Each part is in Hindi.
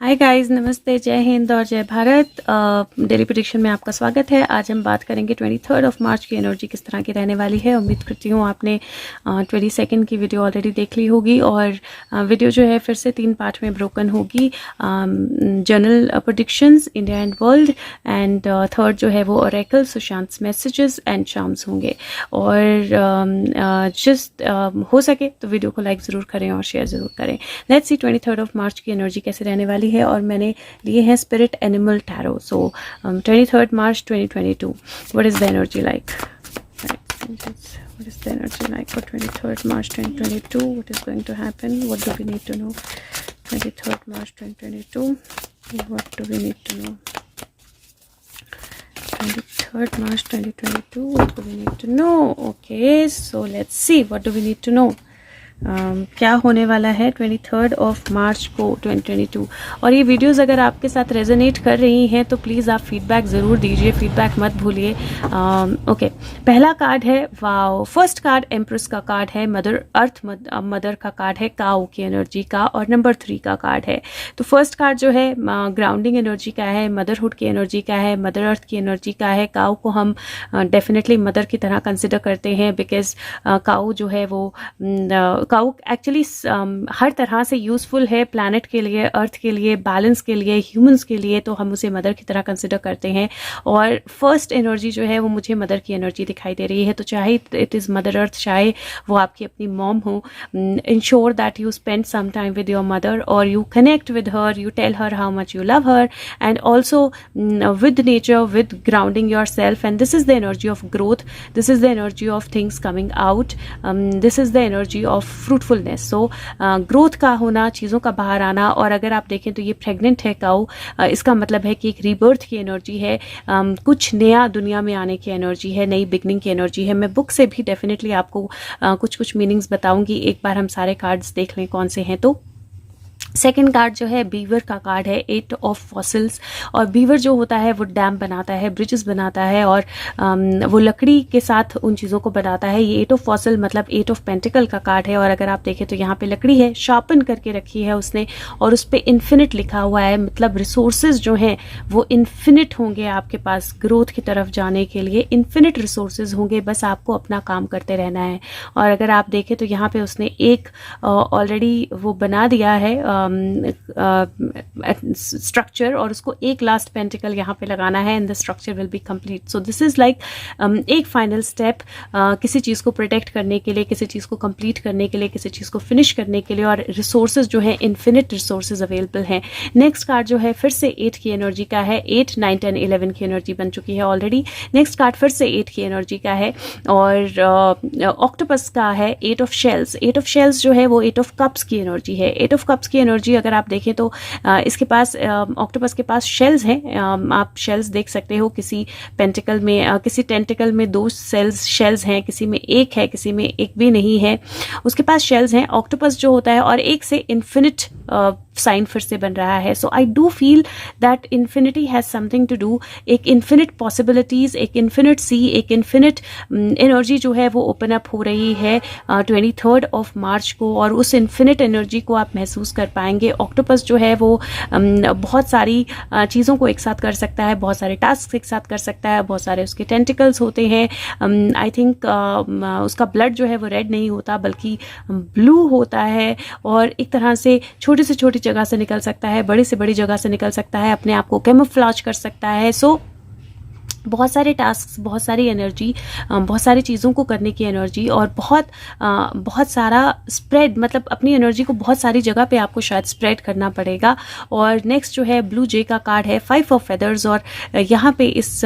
हाय गाइस, नमस्ते, जय हिंद और जय भारत। डेली प्रेडिक्शन में आपका स्वागत है। आज हम बात करेंगे 23 मार्च की एनर्जी किस तरह की रहने वाली है। उम्मीद करती हूँ आपने 22 की वीडियो ऑलरेडी देख ली होगी और वीडियो जो है फिर से 3 पार्ट में ब्रोकन होगी। General predictions, India and world, and third जो है वो oracle, Sushant messages and charms होंगे। और जस्ट हो सके तो वीडियो को लाइक ज़रूर करें और शेयर ज़रूर करें। लेट्स सी 23 मार्च की एनर्जी कैसे रहने वाली है। और मैंने लिए हैं spirit animal tarot. So 23 March 2022, what is the energy like? What is the energy like for 23rd March 2022? What is going to happen? What do we need to know? 23rd March 2022, what do we need to know? 23rd March 2022, what do we need to know? Okay, so let's see, what do we need to know? क्या होने वाला है 23 मार्च को 2022। और ये वीडियोस अगर आपके साथ रेजोनेट कर रही हैं तो प्लीज़ आप फीडबैक ज़रूर दीजिए, फीडबैक मत भूलिए। ओके, पहला कार्ड है, वाओ, फर्स्ट कार्ड एम्प्रेस का कार्ड है, मदर अर्थ, मदर का कार्ड है, काऊ की एनर्जी का, और नंबर 3 का कार्ड है। तो फर्स्ट कार्ड जो है ग्राउंडिंग एनर्जी का है, मदरहुड की एनर्जी का है, मदर अर्थ की एनर्जी का है। काऊ को हम डेफिनेटली मदर की तरह कंसिडर करते हैं, बिकॉज काऊ जो है वो काऊ एक्चुअली हर तरह से यूज़फुल है, प्लैनेट के लिए, अर्थ के लिए, बैलेंस के लिए, ह्यूमंस के लिए, तो हम उसे मदर की तरह कंसिडर करते हैं। और फर्स्ट एनर्जी जो है वो मुझे मदर की एनर्जी दिखाई दे रही है। तो चाहे इट इज़ मदर अर्थ, चाहे वो आपकी अपनी मॉम हो, ensure that you spend some time with your mother और you connect with her, you tell her how much you love her, and also with nature, with grounding your self. And this is the energy of growth, this is the energy of things coming out, this is the energy of fruitfulness. So growth का होना, चीज़ों का बाहर आना। और अगर आप देखें तो ये प्रेग्नेंट है काऊ, इसका मतलब है कि एक रीबर्थ की एनर्जी है, कुछ नया दुनिया में आने की एनर्जी है, नई बिगनिंग की एनर्जी है। मैं बुक से भी डेफिनेटली आपको कुछ मीनिंग्स बताऊंगी। एक बार हम सारे कार्ड्स देख लें कौन से हैं। तो सेकेंड कार्ड जो है बीवर का कार्ड है, 8 ऑफ फॉसिल्स। और बीवर जो होता है वो डैम बनाता है, ब्रिजेस बनाता है, और वो लकड़ी के साथ उन चीज़ों को बनाता है। ये 8 ऑफ फॉसिल मतलब 8 ऑफ पेंटिकल का कार्ड है। और अगर आप देखें तो यहाँ पे लकड़ी है, शार्पन करके रखी है उसने, और उस पर इन्फिनिट लिखा हुआ है। मतलब रिसोर्सेज जो हैं वो इन्फिनिट होंगे आपके पास ग्रोथ की तरफ जाने के लिए। इन्फिनिट रिसोर्सेज होंगे, बस आपको अपना काम करते रहना है। और अगर आप देखें तो यहाँ पे उसने एक ऑलरेडी वो बना दिया है स्ट्रक्चर, और उसको एक लास्ट पेंटिकल यहाँ पे लगाना है, and the structure will be complete. So this is like एक फाइनल स्टेप किसी चीज़ को प्रोटेक्ट करने के लिए, किसी चीज़ को कंप्लीट करने के लिए, किसी चीज़ को फिनिश करने के लिए। और रिसोर्सेज जो है इन्फिनिट रिसोर्सेज अवेलेबल हैं। नेक्स्ट कार्ड जो है फिर से 8 की एनर्जी का है, 8, 9, 10, 11 की एनर्जी बन चुकी है ऑलरेडी। नेक्स्ट कार्ड फिर से 8 की एनर्जी का है, और ऑक्टोपस का है, 8 ऑफ शेल्स। 8 ऑफ शेल्स जो है वो 8 ऑफ कप्स की एनर्जी है। 8 ऑफ कप्स की एनर्जी अगर आप देखें तो इसके पास, ऑक्टोपस के पास शेल्स हैं। आप शेल्स देख सकते हो, किसी पेंटिकल में, किसी टेंटिकल में 2 शेल्स हैं, किसी में एक है, किसी में एक भी नहीं है। उसके पास शेल्स हैं ऑक्टोपस जो होता है, और एक से इन्फिनिट साइन फिर से बन रहा है। So I do feel that infinity has something to do, एक इन्फिनिट पॉसिबिलिटीज, एक इन्फिनिट सी, एक इन्फिनिट एनर्जी जो है वो ओपन अप हो रही है 23 मार्च को। और उस इन्फिनिट एनर्जी को आप महसूस कर पाएंगे। ऑक्टोपस जो है वो बहुत सारी चीज़ों को एक साथ कर सकता है, बहुत सारे टास्क एक साथ कर सकता है, बहुत सारे उसके टेंटिकल्स होते हैं। आई थिंक उसका ब्लड जो है वो रेड नहीं होता बल्कि ब्लू होता है, और एक तरह से छोटी से छोटी जगह से निकल सकता है, बड़ी से बड़ी जगह से निकल सकता है, अपने आप को कैमोफ्लेज कर सकता है। सो बहुत सारे टास्क, बहुत सारी एनर्जी, बहुत सारी चीज़ों को करने की एनर्जी, और बहुत सारा स्प्रेड, मतलब अपनी एनर्जी को बहुत सारी जगह पे आपको शायद स्प्रेड करना पड़ेगा। और नेक्स्ट जो है ब्लू जे का कार्ड है, 5 ऑफ फेदर्स। और यहाँ पे इस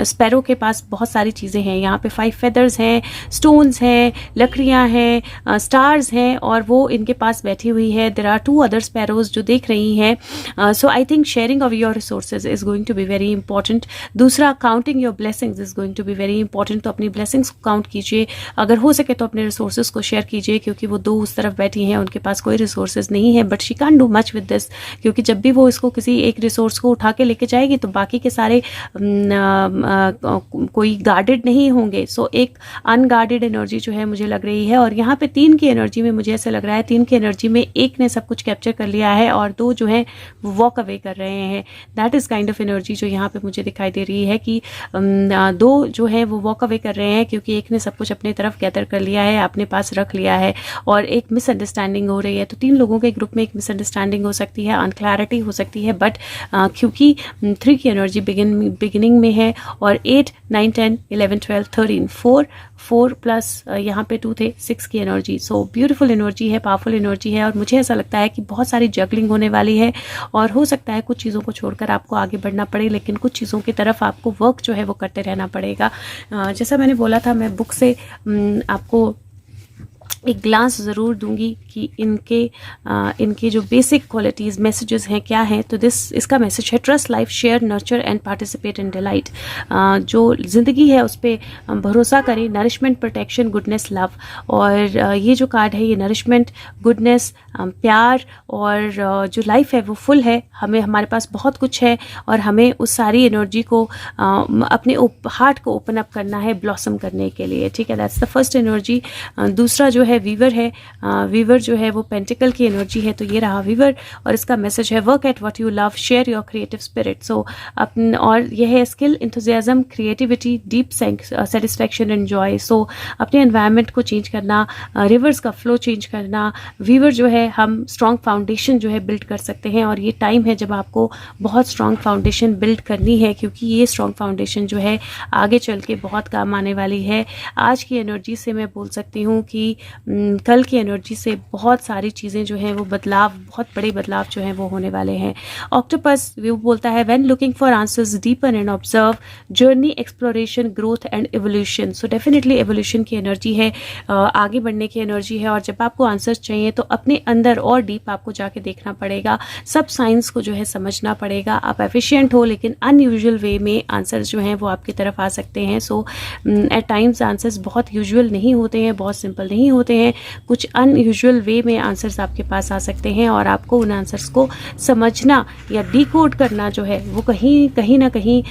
स्पैरो के पास बहुत सारी चीज़ें हैं। यहाँ पे 5 फेदर्स हैं, स्टोन्स हैं, लकड़ियाँ हैं, स्टार्स हैं, और वो इनके पास बैठी हुई है। देयर आर 2 अदर स्पैरोज जो देख रही हैं। So I think sharing of your resources is going to be very important. दूसरा counting your blessings is going to be very important. तो अपनी ब्लेसिंग्स को काउंट कीजिए, अगर हो सके तो अपने रिसोर्सेज को शेयर कीजिए, क्योंकि वो 2 उस तरफ बैठी हैं, उनके पास कोई रिसोर्सेज नहीं है, but she can't do much with this, क्योंकि जब भी वो इसको किसी एक रिसोर्स को उठा के लेके जाएगी तो बाकी के सारे कोई गार्डेड नहीं होंगे। सो एक अनगार्डेड एनर्जी जो है मुझे लग रही है, और यहाँ पे 3 की एनर्जी में मुझे ऐसा लग रहा है 3 की एनर्जी में एक ने सब कुछ कैप्चर कर लिया है और 2 जो है वो वॉक अवे कर रहे हैं। That is kind of energy जो यहाँ पे मुझे दिखाई दे रही है कि 2 जो है वो वॉक अवे कर रहे हैं, क्योंकि एक ने सब कुछ अपने तरफ गैदर कर लिया है, अपने पास रख लिया है, और एक मिसअंडरस्टैंडिंग हो रही है। तो 3 लोगों के ग्रुप में एक मिसअंडरस्टैंडिंग हो सकती है, अनक्लैरिटी हो सकती है, बट क्योंकि 3 की एनर्जी बिगिनिंग में है, और 8, 9, 10, 11, 12, 13, 4 प्लस यहाँ पे 2 थे, 6 की एनर्जी। सो ब्यूटीफुल एनर्जी है, पावरफुल एनर्जी है, और मुझे ऐसा लगता है कि बहुत सारी जगलिंग होने वाली है, और हो सकता है कुछ चीज़ों को छोड़कर आपको आगे बढ़ना पड़े, लेकिन कुछ चीज़ों की तरफ आपको वर्क जो है वो करते रहना पड़ेगा। जैसा मैंने बोला था, मैं बुक से आपको एक ग्लांस ज़रूर दूंगी कि इनके जो बेसिक क्वालिटीज़ मैसेजेस हैं क्या हैं। तो इसका मैसेज है trust life, share, nurture and participate and delight. जो ज़िंदगी है उस पर भरोसा करें, नरिशमेंट, प्रोटेक्शन, गुडनेस, लव। और ये जो कार्ड है ये नरिशमेंट, गुडनेस, प्यार, और जो लाइफ है वो फुल है, हमारे पास बहुत कुछ है, और हमें उस सारी एनर्जी को अपने हार्ट को ओपन अप करना है ब्लॉसम करने के लिए। ठीक है, दैट्स द फर्स्ट एनर्जी। दूसरा जो है वीवर है, वीवर जो है वो पेंटिकल की एनर्जी है, तो ये रहा वीवर, और इसका मैसेज है work at what you love, share your creative spirit. So और यह है skill, enthusiasm, creativity, deep satisfaction and joy. So अपने एनवायरनमेंट को चेंज करना, रिवर्स का फ्लो चेंज करना। वीवर जो है हम स्ट्रॉन्ग फाउंडेशन जो है बिल्ड कर सकते हैं, और ये टाइम है जब आपको बहुत स्ट्रॉन्ग फाउंडेशन बिल्ड करनी है, क्योंकि ये स्ट्रॉन्ग फाउंडेशन जो है आगे चल के बहुत काम आने वाली है। आज की एनर्जी से मैं बोल सकती हूँ कि कल की एनर्जी से बहुत सारी चीज़ें जो हैं वो बहुत बड़े बदलाव जो हैं वो होने वाले हैं। ऑक्टोपस वो बोलता है when looking for answers deepen and observe, journey, exploration, growth and evolution. So definitely evolution की एनर्जी है, आगे बढ़ने की एनर्जी है, और जब आपको आंसर्स चाहिए तो अपने अंदर और डीप आपको जाके देखना पड़ेगा, सब साइंस को जो है समझना पड़ेगा। आप एफिशिएंट हो, लेकिन अनयूजुअल वे में आंसर्स जो हैं वो आपकी तरफ आ सकते हैं। सो एट टाइम्स आंसर्स बहुत यूजुअल नहीं होते हैं, बहुत सिंपल नहीं होते हैं, कुछ अनयूजुअल वे में आंसर्स आपके पास आ सकते हैं, और आपको उन आंसर्स को समझना या डिकोड करना जो है वो कहीं ना कहीं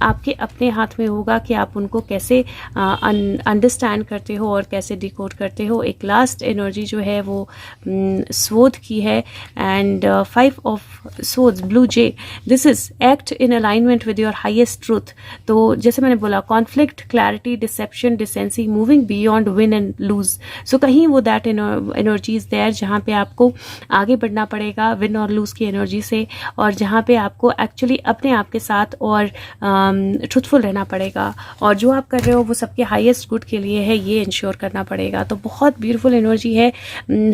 आपके अपने हाथ में होगा कि आप उनको कैसे अंडरस्टैंड करते हो और कैसे डिकोड करते हो। एक लास्ट एनर्जी जो है वो स्वोर्ड की है, and 5 of swords, blue jay, this is act in alignment with your highest truth. तो जैसे मैंने बोला, conflict, clarity, deception, decency, moving beyond win and lose. So कहीं वो दैट एनर्जी इज देयर जहाँ पे आपको आगे बढ़ना पड़ेगा विन और लूज की एनर्जी से, और जहाँ पे आपको एक्चुअली अपने आप के साथ और ट्रूथफुल रहना पड़ेगा, और जो आप कर रहे हो वो सबके हाईएस्ट गुड के लिए है, ये इंश्योर करना पड़ेगा। तो बहुत ब्यूटीफुल एनर्जी है।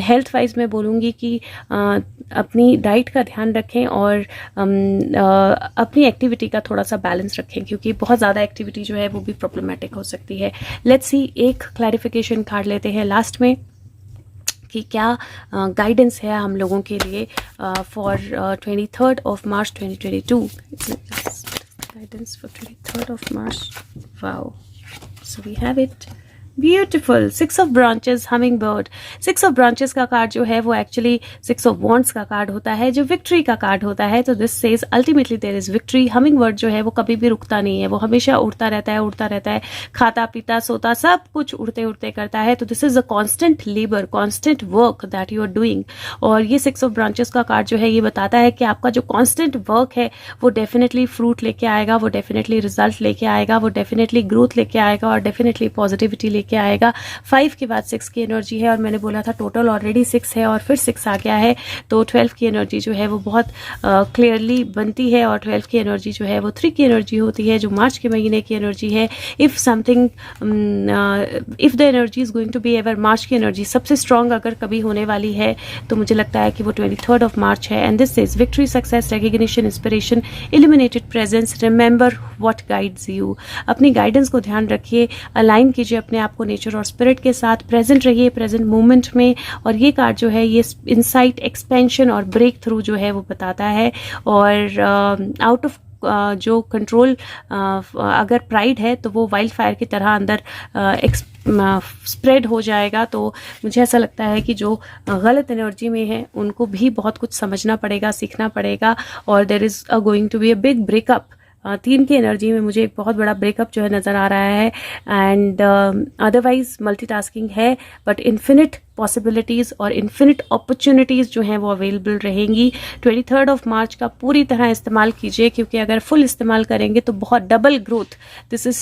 हेल्थ वाइज मैं बोलूँगी कि अपनी डाइट का ध्यान रखें, और अपनी एक्टिविटी का थोड़ा सा बैलेंस रखें, क्योंकि बहुत ज़्यादा एक्टिविटी जो है वो भी प्रॉब्लमेटिक हो सकती है। लेट्स सी, एक क्लैरिफिकेशन कार्ड लेते हैं लास्ट में कि क्या गाइडेंस है हम लोगों के लिए for 23rd of March 2022. Guidance for 23rd of March. Wow. So we have it. Beautiful 6 of branches, hummingbird. 6 of branches का कार्ड जो है वो एक्चुअली 6 ऑफ वॉन्ड्स का कार्ड होता है, जो विक्ट्री का कार्ड होता है। तो this says ultimately there is victory. Hummingbird जो है वो कभी भी रुकता नहीं है, वो हमेशा उड़ता रहता है, खाता पीता सोता सब कुछ उड़ते उड़ते करता है। तो this is a constant labour, constant work that you are doing. और ये 6 ऑफ ब्रांचेस का कार्ड जो है ये बताता है कि आपका जो कॉन्स्टेंट वर्क है वो डेफिनेटली फ्रूट लेके आएगा, वो डेफिनेटली रिजल्ट लेके आएगा, वो डेफिनेटली ग्रोथ लेके आएगा, और डेफिनेटली पॉजिटिविटी लेके आएगा। 5 के बाद 6 की एनर्जी है, और मैंने बोला था टोटल ऑलरेडी 6 है और फिर 6 आ गया है, तो 12 की एनर्जी जो है वो बहुत क्लियरली बनती है, और 12 की एनर्जी जो है वो 3 की एनर्जी होती है, जो मार्च के महीने की एनर्जी है। If the energy is going to be ever, March की एनर्जी सबसे स्ट्रॉन्ग अगर कभी होने वाली है तो मुझे लगता है कि वो 23rd of March है। And this is victory, success, recognition, inspiration, illuminated presence, remember what guides you. अपनी गाइडेंस को ध्यान रखिए, अलाइन कीजिए अपने आप को नेचर और स्पिरिट के साथ, प्रेजेंट रहिए प्रेजेंट मोमेंट में। और ये कार्ड जो है ये इनसाइट, एक्सपेंशन और ब्रेक थ्रू जो है वो बताता है, और आउट ऑफ जो कंट्रोल, अगर प्राइड है तो वो वाइल्ड फायर की तरह अंदर स्प्रेड हो जाएगा। तो मुझे ऐसा लगता है कि जो गलत एनर्जी में है उनको भी बहुत कुछ समझना पड़ेगा, सीखना पड़ेगा, और there is going to be a big breakup. 3 की एनर्जी में मुझे एक बहुत बड़ा ब्रेकअप जो है नज़र आ रहा है। एंड अदरवाइज मल्टीटास्किंग है, बट इन्फिनिट पॉसिबिलिटीज़ और इन्फिनिट अपॉर्चुनिटीज़ जो हैं वो अवेलेबल रहेंगी। 23 ऑफ मार्च का पूरी तरह इस्तेमाल कीजिए, क्योंकि अगर फुल इस्तेमाल करेंगे तो बहुत double growth, this is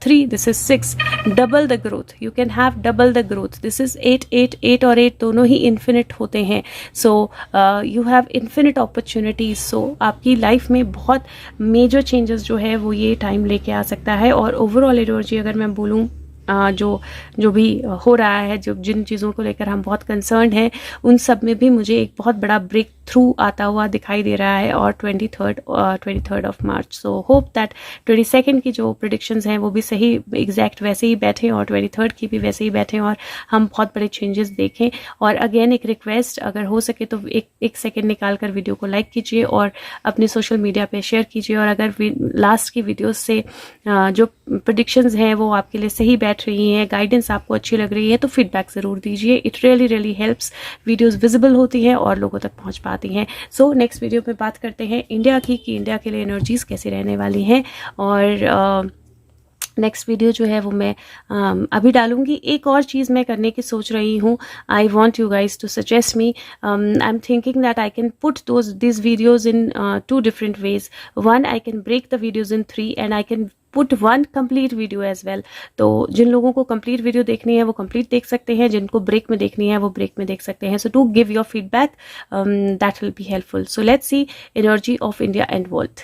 3, this is 6, double the growth, you can have double the growth. This is 8, 8, 8 और 8 दोनों ही इन्फिनिट होते हैं। So you have infinite opportunities. So आपकी लाइफ में बहुत मेजर चेंजेस जो है वो ये टाइम लेके आ सकता है। और ओवरऑल एनर्जी अगर मैं बोलूँ, जो भी हो रहा है, जो जिन चीज़ों को लेकर हम बहुत कंसर्न हैं, उन सब में भी मुझे एक बहुत बड़ा ब्रेक थ्रू आता हुआ दिखाई दे रहा है। और 23 of March, so hope that 22 की जो प्रिडिक्शंस हैं वो भी सही एग्जैक्ट वैसे ही बैठें, और 23 की भी वैसे ही बैठें, और हम बहुत बड़े चेंजेस देखें। और अगेन एक रिक्वेस्ट, अगर हो सके तो एक सेकेंड निकाल कर वीडियो को लाइक कीजिए और अपने सोशल मीडिया पे शेयर कीजिए। और अगर लास्ट की वीडियोस से जो प्रिडिक्शंस हैं वो आपके लिए सही बैठ रही हैं, गाइडेंस आपको अच्छी लग रही है, तो फीडबैक ज़रूर दीजिए। It really helps, videos visible होती हैं और लोगों तक पहुंच पाती हैं। सो नेक्स्ट वीडियो में बात करते हैं इंडिया की, कि इंडिया के लिए एनर्जीज कैसी रहने वाली हैं। और नेक्स्ट वीडियो जो है वो मैं अभी डालूंगी। एक और चीज़ मैं करने की सोच रही हूँ, I want you guys to suggest me. I am thinking that I can put this videos in 2 different ways. One, I can break the videos in 3 and I can put 1 complete video as well. तो जिन लोगों को कंप्लीट वीडियो देखनी है वो कंप्लीट देख सकते हैं, जिनको ब्रेक में देखनी है वो ब्रेक में देख सकते हैं। So do give your feedback, that will be helpful. So let's see energy of India and world.